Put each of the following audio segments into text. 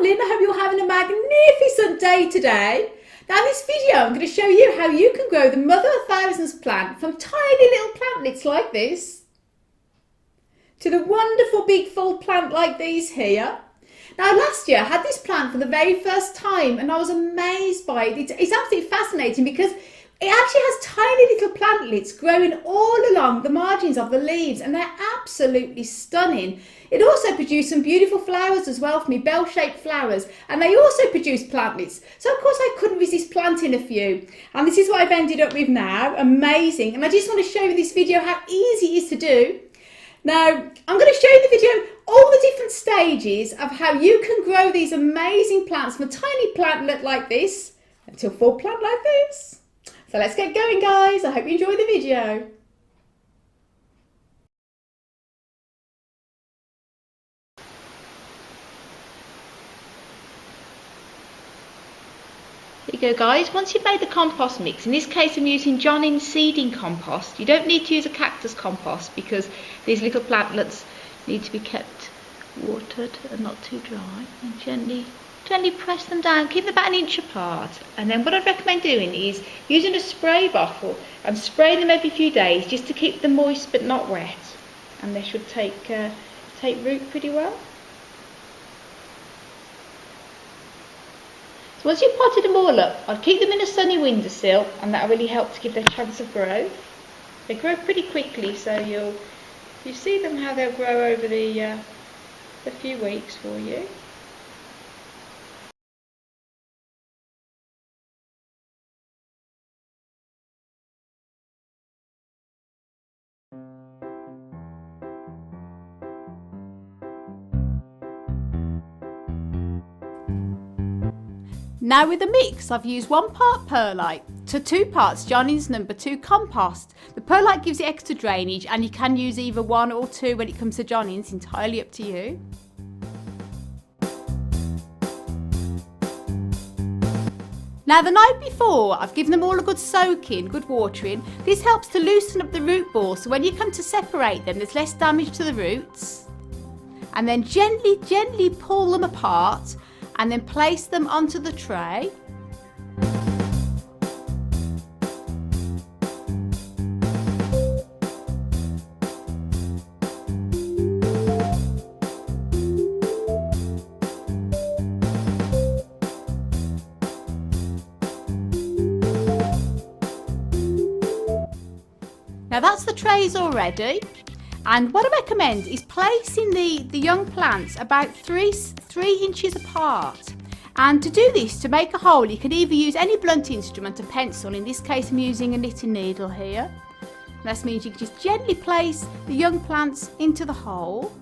Lynn. I hope you're having a magnificent day today. Now in this video I'm going to show you how you can grow the Mother of Thousands plant from tiny little plantlets like this to the wonderful big full plant like these here. Now last year I had this plant for the very first time and I was amazed by it. It's absolutely fascinating because it actually has tiny little plantlets growing all along the margins of the leaves and they're absolutely stunning. It also produced some beautiful flowers as well for me, bell-shaped flowers, and they also produce plantlets. So of course I couldn't resist planting a few, and this is what I've ended up with now. Amazing. And I just want to show you this video how easy it is to do. Now I'm going to show you in the video all the different stages of how you can grow these amazing plants from a tiny plantlet like this to a full plant like this. So let's get going, guys. I hope you enjoy the video. There you go, guys. Once you've made the compost mix, in this case I'm using Johnny's seeding compost. You don't need to use a cactus compost because these little plantlets need to be kept watered and not too dry. And gently press them down, keep them about an inch apart. And then what I'd recommend doing is using a spray bottle and spraying them every few days just to keep them moist but not wet. And they should take root pretty well. So once you've potted them all up, I'd keep them in a sunny windowsill and that'll really help to give them a chance of growth. They grow pretty quickly, so you see them how they'll grow over the few weeks for you. Now with the mix, I've used 1 part perlite to 2 parts Johnny's number 2 compost. The perlite gives it extra drainage and you can use either 1 or 2 when it comes to Johnny's, it's entirely up to you. Now the night before, I've given them all a good soaking, good watering. This helps to loosen up the root ball so when you come to separate them there's less damage to the roots. And then gently pull them apart and then place them onto the tray. Now that's the trays already. And what I recommend is placing the young plants about 3 inches apart. And to do this, to make a hole, you can either use any blunt instrument, a pencil. In this case I'm using a knitting needle here. And that means you can just gently place the young plants into the hole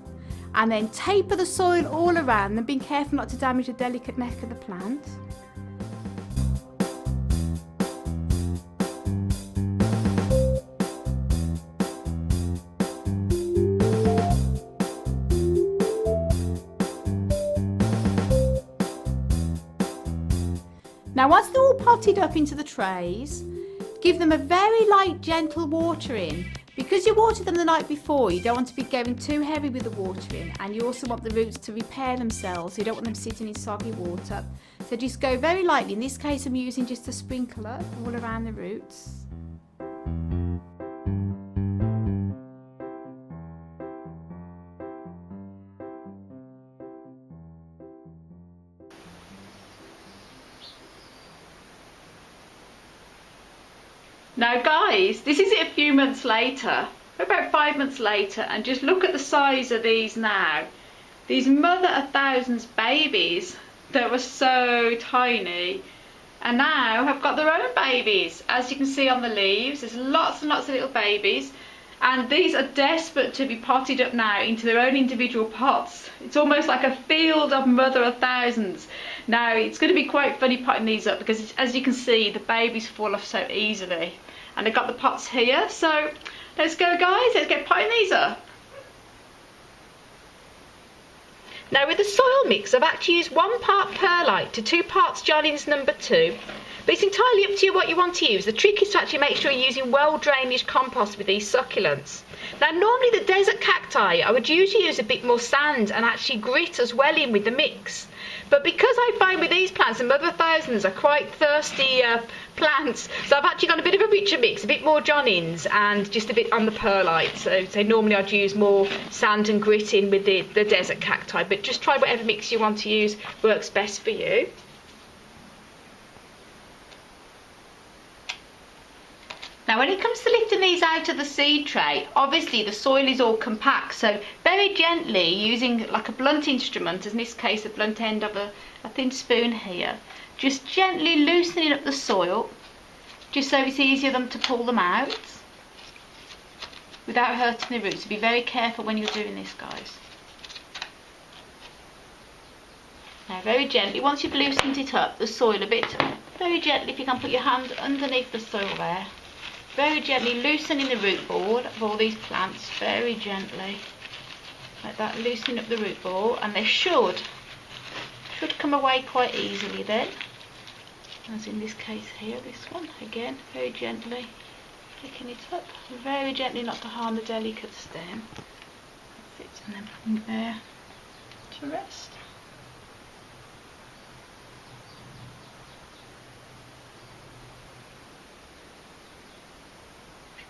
and then taper the soil all around them, being careful not to damage the delicate neck of the plant. Now once they're all potted up into the trays, give them a very light gentle watering. Because you watered them the night before, you don't want to be going too heavy with the watering, and you also want the roots to repair themselves, so you don't want them sitting in soggy water. So just go very lightly. In this case I'm using just a sprinkler all around the roots. Now guys, this is it a few months later, about 5 months later, and just look at the size of these now. These Mother of Thousands babies that were so tiny and now have got their own babies. As you can see on the leaves, there's lots and lots of little babies, and these are desperate to be potted up now into their own individual pots. It's almost like a field of Mother of Thousands. Now it's going to be quite funny potting these up because as you can see the babies fall off so easily, and I've got the pots here, so let's go guys, let's get potting these up. Now with the soil mix I've actually used 1 part perlite to 2 parts Johnny's number 2, but it's entirely up to you what you want to use. The trick is to actually make sure you're using well drainage compost with these succulents. Now normally the desert cacti I would usually use a bit more sand and actually grit as well in with the mix, But because I find with these plants, the Mother of Thousands are quite thirsty plants, so I've actually got a bit of a richer mix, a bit more John-ins and just a bit on the perlite. So normally I'd use more sand and grit in with the desert cacti, but just try whatever mix you want to use, works best for you. Now when it comes to lifting these out of the seed tray, obviously the soil is all compact, so very gently using like a blunt instrument, as in this case the blunt end of a thin spoon here, just gently loosening up the soil, just so it's easier to pull them out without hurting the roots. So be very careful when you're doing this, guys. Now very gently, once you've loosened it up, the soil a bit, very gently, if you can put your hand underneath the soil there, very gently loosening the root board of all these plants, very gently, like that, loosening up the root board, and they should come away quite easily then, as in this case here, this one, again, very gently picking it up, very gently, not to harm the delicate stem. That's it, and then putting it there to rest.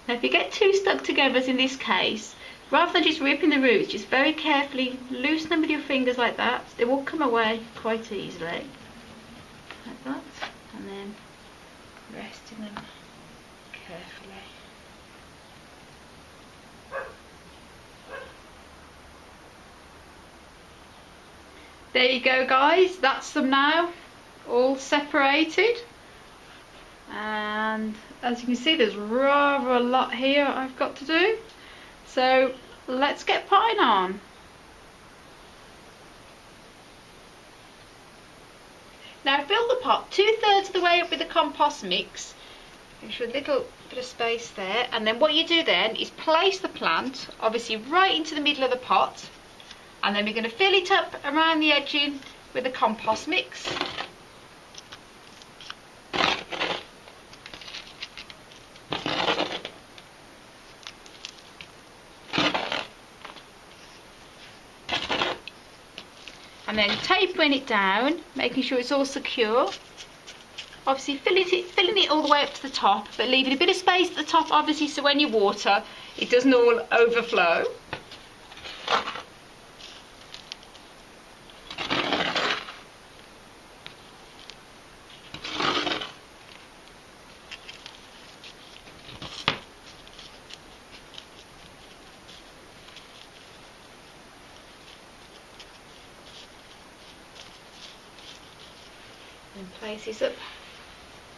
Now if you get too stuck together, as in this case, rather than just ripping the roots, just very carefully loosen them with your fingers like that. They will come away quite easily, like that, and then resting them carefully. There you go, guys, that's them now, all separated. And as you can see, there's rather a lot here I've got to do, so let's get potting on. Now fill the pot 2/3 of the way up with the compost mix, make sure a little bit of space there, and then what you do then is place the plant obviously right into the middle of the pot, and then we're going to fill it up around the edging with the compost mix. And then tapering it down, making sure it's all secure. Obviously filling it all the way up to the top, but leaving a bit of space at the top, obviously, so when you water, it doesn't all overflow. And place this up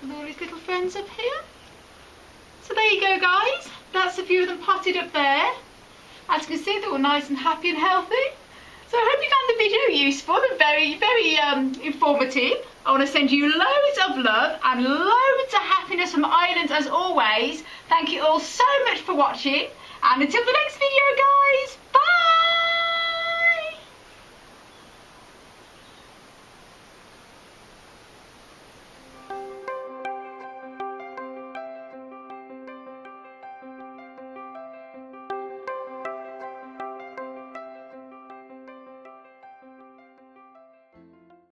with all his little friends up here. So there you go, guys, that's a few of them potted up there. As you can see, they're all nice and happy and healthy. So I hope you found the video useful and very informative. I want to send you loads of love and loads of happiness from Ireland as always. Thank you all so much for watching, and until the next video, guys,